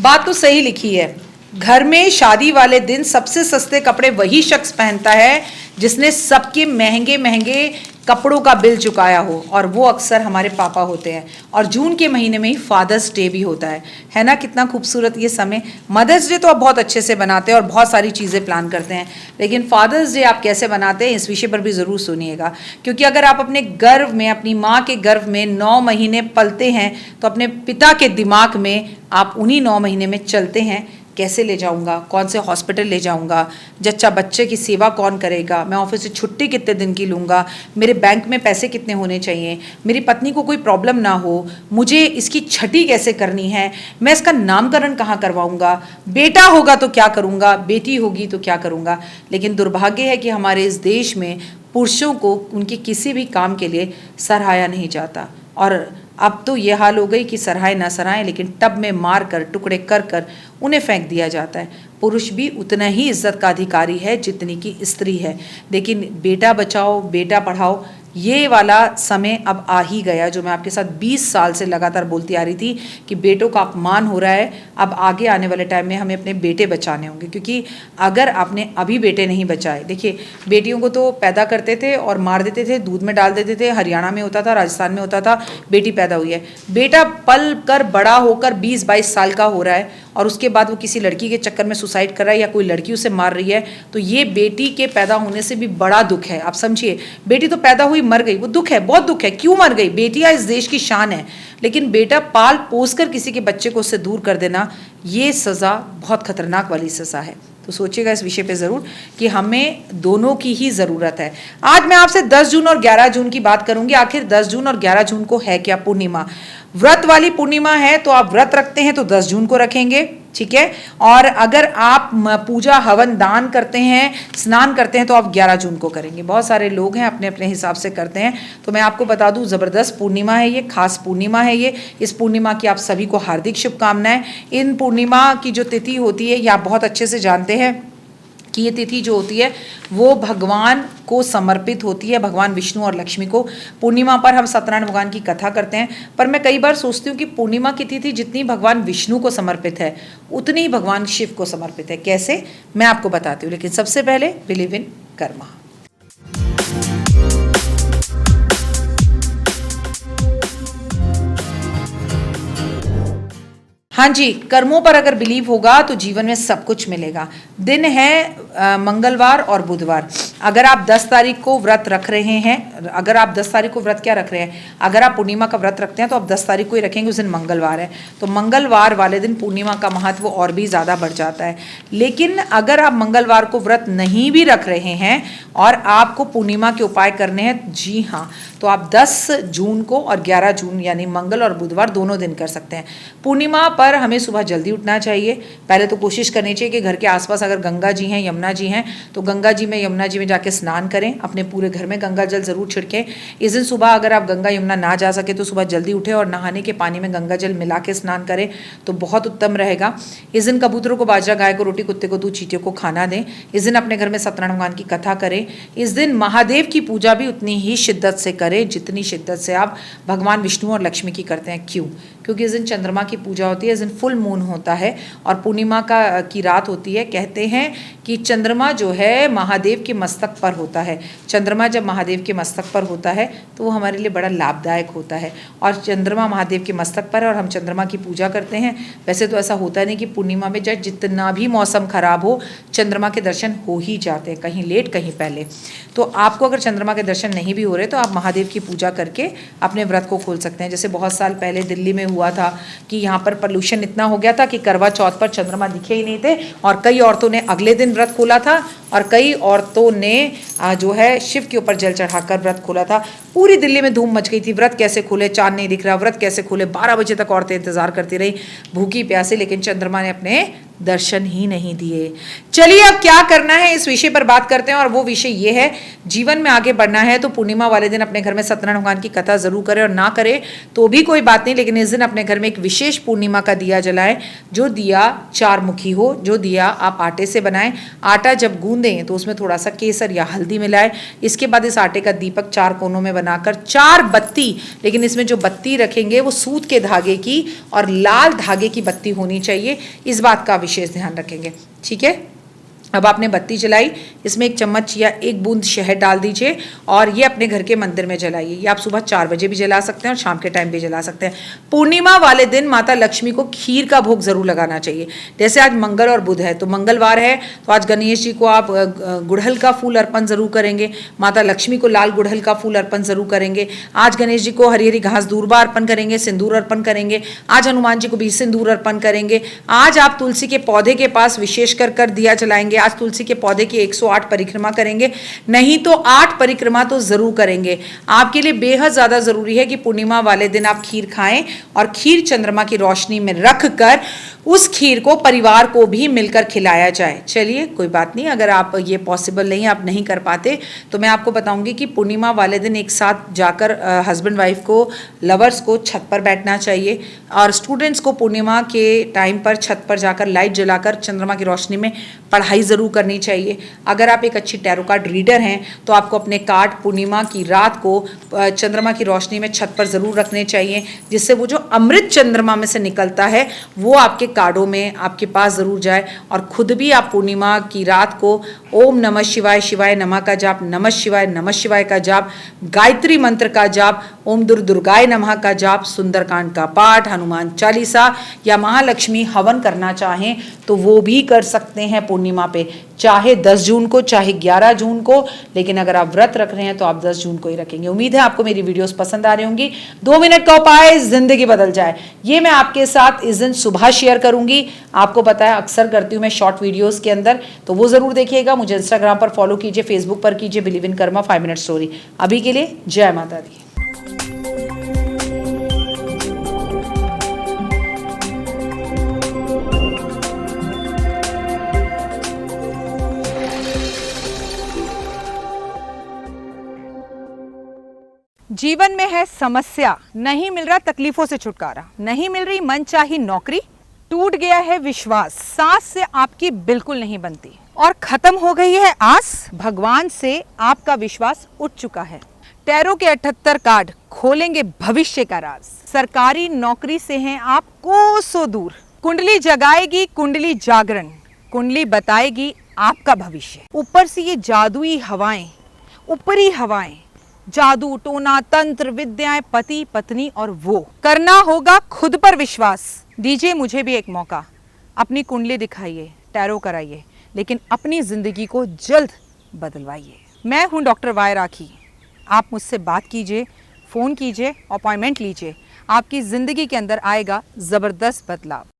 बात तो सही लिखी है। घर में शादी वाले दिन सबसे सस्ते कपड़े वही शख्स पहनता है जिसने सबके महंगे महंगे कपड़ों का बिल चुकाया हो, और वो अक्सर हमारे पापा होते हैं। और जून के महीने में ही फादर्स डे भी होता है ना। कितना खूबसूरत ये समय। मदर्स डे तो आप बहुत अच्छे से बनाते हैं और बहुत सारी चीज़ें प्लान करते हैं, लेकिन फादर्स डे आप कैसे बनाते हैं इस विषय पर भी ज़रूर सुनिएगा। क्योंकि अगर आप अपने गर्भ में, अपनी माँ के गर्भ में 9 महीने पलते हैं, तो अपने पिता के दिमाग में आप उन्हीं 9 महीने में चलते हैं। कैसे ले जाऊंगा, कौन से हॉस्पिटल ले जाऊंगा, जच्चा बच्चे की सेवा कौन करेगा, मैं ऑफिस से छुट्टी कितने दिन की लूँगा, मेरे बैंक में पैसे कितने होने चाहिए, मेरी पत्नी को कोई प्रॉब्लम ना हो, मुझे इसकी छठी कैसे करनी है, मैं इसका नामकरण कहाँ करवाऊंगा, बेटा होगा तो क्या करूँगा, बेटी होगी तो क्या करूँगा। लेकिन दुर्भाग्य है कि हमारे इस देश में पुरुषों को उनके किसी भी काम के लिए सराहाया नहीं जाता। और अब तो ये हाल हो गई कि सराहाए ना सराहाए, लेकिन टब में मार कर, टुकड़े कर कर उन्हें फेंक दिया जाता है। पुरुष भी उतना ही इज्जत का अधिकारी है जितनी की स्त्री है। लेकिन बेटा बचाओ, बेटा पढ़ाओ, ये वाला समय अब आ ही गया, जो मैं आपके साथ 20 साल से लगातार बोलती आ रही थी कि बेटों का अपमान हो रहा है। अब आगे आने वाले टाइम में हमें अपने बेटे बचाने होंगे, क्योंकि अगर आपने अभी बेटे नहीं बचाए, देखिए बेटियों को तो पैदा करते थे और मार देते थे, दूध में डाल देते थे। हरियाणा में होता था, राजस्थान में होता था, बेटी पैदा हुई है, बेटा पल कर बड़ा होकर 20-22 साल का हो रहा है और उसके बाद वो किसी लड़की के चक्कर में सुसाइड कर रहा है या कोई लड़की उसे मार रही है, तो ये बेटी के पैदा होने से भी बड़ा दुख है। आप समझिए, बेटी तो पैदा हुई, मर गई, वो दुख है, बहुत दुख है। क्यों मर गई? बेटियां इस देश की शान है, लेकिन बेटा पाल पोस कर किसी के बच्चे को उससे दूर कर देना, ये सज़ा बहुत खतरनाक वाली सज़ा है। तो सोचिएगा इस विषय पे ज़रूर कि हमें दोनों की ही ज़रूरत है। आज मैं आपसे 10 जून और 11 जून की बात करूंगी। आखिर 10 जून और 11 जून को है क्या? पूर्णिमा, व्रत वाली पूर्णिमा है। तो आप व्रत रखते हैं तो 10 जून को रखेंगे, ठीक है। और अगर आप पूजा हवन दान करते हैं, स्नान करते हैं, तो आप 11 जून को करेंगे। बहुत सारे लोग हैं अपने अपने हिसाब से करते हैं। तो मैं आपको बता दूं, ज़बरदस्त पूर्णिमा है ये, खास पूर्णिमा है ये। इस पूर्णिमा की आप सभी को हार्दिक शुभकामनाएं। इन पूर्णिमा की जो तिथि होती है, ये आप बहुत अच्छे से जानते हैं कि ये तिथि जो होती है वो भगवान को समर्पित होती है, भगवान विष्णु और लक्ष्मी को। पूर्णिमा पर हम सत्यनारायण भगवान की कथा करते हैं, पर मैं कई बार सोचती हूँ कि पूर्णिमा की तिथि जितनी भगवान विष्णु को समर्पित है, उतनी ही भगवान शिव को समर्पित है। कैसे, मैं आपको बताती हूँ, लेकिन सबसे पहले बिलीव इन कर्मा। हाँ जी, कर्मों पर अगर बिलीव होगा तो जीवन में सब कुछ मिलेगा। दिन है मंगलवार और बुधवार। अगर आप 10 तारीख को व्रत रख रहे हैं, अगर आप 10 तारीख को व्रत क्या रख रहे हैं, अगर आप पूर्णिमा का व्रत रखते हैं तो आप 10 तारीख को ही रखेंगे, उस दिन मंगलवार है। तो मंगलवार वाले दिन पूर्णिमा का महत्व और भी ज़्यादा बढ़ जाता है। लेकिन अगर आप मंगलवार को व्रत नहीं भी रख रहे हैं और आपको पूर्णिमा के उपाय करने हैं, जी हाँ, तो आप 10 जून को और 11 जून यानी मंगल और बुधवार दोनों दिन कर सकते हैं। पूर्णिमा पर हमें सुबह जल्दी उठना चाहिए। पहले तो कोशिश करनी चाहिए कि घर के आसपास अगर गंगा जी हैं, यमुना जी हैं, तो गंगा जी में, यमुना जी में जाके स्नान करें। अपने पूरे घर में गंगा जल जरूर छिड़कें। इस दिन सुबह अगर आप गंगा यमुना ना जा सके तो सुबह जल्दी उठें और नहाने के पानी में गंगा जल मिला के स्नान करें, तो बहुत उत्तम रहेगा। इस दिन कबूतरों को बाजरा, गाय को रोटी, कुत्ते को दूध, चींटियों को खाना दें। इस दिन अपने घर में सत्यनारायण भगवान की कथा करें। इस दिन महादेव की पूजा भी उतनी ही शिद्दत से करें जितनी शिद्दत से आप भगवान विष्णु और लक्ष्मी की करते हैं। क्यों? क्योंकि इस दिन चंद्रमा की पूजा होती है, इस दिन फुल मून होता है और पूर्णिमा की रात होती है। कहते हैं कि चंद्रमा जो है महादेव के मस्तक पर होता है। चंद्रमा जब महादेव के मस्तक पर होता है तो वो हमारे लिए बड़ा लाभदायक होता है। और चंद्रमा महादेव के मस्तक पर है और हम चंद्रमा की पूजा करते हैं। वैसे तो ऐसा होता नहीं कि पूर्णिमा में चाहे जितना भी मौसम खराब हो, चंद्रमा के दर्शन हो ही जाते हैं, कहीं लेट कहीं पहले। तो आपको अगर चंद्रमा के दर्शन नहीं भी हो रहे तो आप महादेव की पूजा करके अपने व्रत को खोल सकते हैं। जैसे बहुत साल पहले दिल्ली में हुआ था कि यहाँ पर पोल्यूशन इतना हो गया था कि करवा चौथ पर चंद्रमा दिखे ही नहीं थे और कई औरतों ने अगले दिन व्रत खोला था और कई औरतों ने जो है शिव के ऊपर जल चढ़ाकर व्रत खोला था। पूरी दिल्ली में धूम मच गई थी, व्रत कैसे खोले, चांद नहीं दिख रहा, व्रत कैसे खोले। 12 बजे तक औरतें इंतजार करती रही भूखी प्यासी, लेकिन चंद्रमा ने अपने दर्शन ही नहीं दिए। चलिए अब क्या करना है इस विषय पर बात करते हैं, और वो विषय ये है, जीवन में आगे बढ़ना है तो पूर्णिमा वाले दिन अपने घर में सत्यनारायण भगवान की कथा जरूर करें, और ना करें तो भी कोई बात नहीं, लेकिन इस दिन अपने घर में एक विशेष पूर्णिमा का दिया जलाएं। जो दिया 4 मुखी हो, जो दिया आप आटे से बनाएं। आटा जब गूंद गूंदें तो उसमें थोड़ा सा केसर या हल्दी मिलाएं। इसके बाद इस आटे का दीपक 4 कोनों में बनाकर 4 बत्ती, लेकिन इसमें जो बत्ती रखेंगे वो सूत के धागे की और लाल धागे की बत्ती होनी चाहिए, इस बात का विशेष ध्यान रखेंगे। ठीक है, अब आपने बत्ती जलाई, इसमें 1 चम्मच या 1 बूंद शहद डाल दीजिए और ये अपने घर के मंदिर में जलाइए। ये आप सुबह 4 बजे भी जला सकते हैं और शाम के टाइम भी जला सकते हैं। पूर्णिमा वाले दिन माता लक्ष्मी को खीर का भोग जरूर लगाना चाहिए। जैसे आज मंगल और बुध है तो मंगलवार है तो आज गणेश जी को आप गुड़हल का फूल अर्पण जरूर करेंगे, माता लक्ष्मी को लाल गुड़हल का फूल अर्पण जरूर करेंगे। आज गणेश जी को हरी हरी घास दूर्वा अर्पण करेंगे, सिंदूर अर्पण करेंगे। आज हनुमान जी को भी सिंदूर अर्पण करेंगे। आज आप तुलसी के पौधे के पास विशेष कर दिया जलाएंगे। आज तुलसी के पौधे की 108 परिक्रमा करेंगे, नहीं तो 8 परिक्रमा तो जरूर करेंगे। आपके लिए बेहद ज्यादा जरूरी है कि पूर्णिमा वाले दिन आप खीर खाएं और खीर चंद्रमा की रोशनी में रख कर उस खीर को परिवार को भी मिलकर खिलाया जाए। चलिए कोई बात नहीं, अगर आप ये पॉसिबल नहीं, आप नहीं कर पाते तो मैं आपको बताऊंगी कि पूर्णिमा वाले दिन एक साथ जाकर हस्बैंड वाइफ को, लवर्स को छत पर बैठना चाहिए और स्टूडेंट्स को पूर्णिमा के टाइम पर छत पर जाकर लाइट जलाकर चंद्रमा की रोशनी में पढ़ाई ज़रूर करनी चाहिए। अगर आप एक अच्छी टैरो कार्ड रीडर हैं तो आपको अपने कार्ड पूर्णिमा की रात को चंद्रमा की रोशनी में छत पर ज़रूर रखने चाहिए, जिससे वो जो अमृत चंद्रमा में से निकलता है वो आपके कार्डों में आपके पास ज़रूर जाए। और खुद भी आप पूर्णिमा की रात को ओम नमः शिवाय, शिवाय नमः का जाप, नमः शिवाय का जाप, गायत्री मंत्र का जाप, ओम दुर्गाय नमः का जाप, सुंदरकांड का पाठ, हनुमान चालीसा या महालक्ष्मी हवन करना चाहें तो वो भी कर सकते हैं पूर्णिमा पे, चाहे 10 जून को चाहे 11 जून को। लेकिन अगर आप व्रत रख रहे हैं तो आप 10 जून को ही रखेंगे। उम्मीद है आपको मेरी वीडियोस पसंद आ रही होंगी। 2 मिनट का उपाय जिंदगी बदल जाए, ये मैं आपके साथ इस दिन सुबह शेयर करूंगी। आपको पता है अक्सर करती हूँ मैं शॉर्ट वीडियोस के अंदर, तो वो जरूर देखिएगा। मुझे इंस्टाग्राम पर फॉलो कीजिए, फेसबुक पर कीजिए, believe in Karma 5 minute story. अभी के लिए जय माता दी। जीवन में है समस्या, नहीं मिल रहा तकलीफों से छुटकारा, नहीं मिल रही मनचाही नौकरी, टूट गया है विश्वास, सांस से आपकी बिल्कुल नहीं बनती और खत्म हो गई है आस, भगवान से आपका विश्वास उठ चुका है। टैरो के 78 कार्ड खोलेंगे भविष्य का राज। सरकारी नौकरी से हैं आप कोसों दूर, कुंडली जगाएगी कुंडली जागरण, कुंडली बताएगी आपका भविष्य। ऊपर से ये जादुई हवाएं, ऊपरी हवाएं, जादू टोना तंत्र विद्याएं, पति पत्नी और वो करना होगा खुद पर विश्वास। दीजिए मुझे भी एक मौका, अपनी कुंडली दिखाइए, टैरो कराइए, लेकिन अपनी जिंदगी को जल्द बदलवाइए। मैं हूं डॉक्टर वाई राखी। आप मुझसे बात कीजिए, फ़ोन कीजिए, अपॉइंटमेंट लीजिए, आपकी ज़िंदगी के अंदर आएगा ज़बरदस्त बदलाव।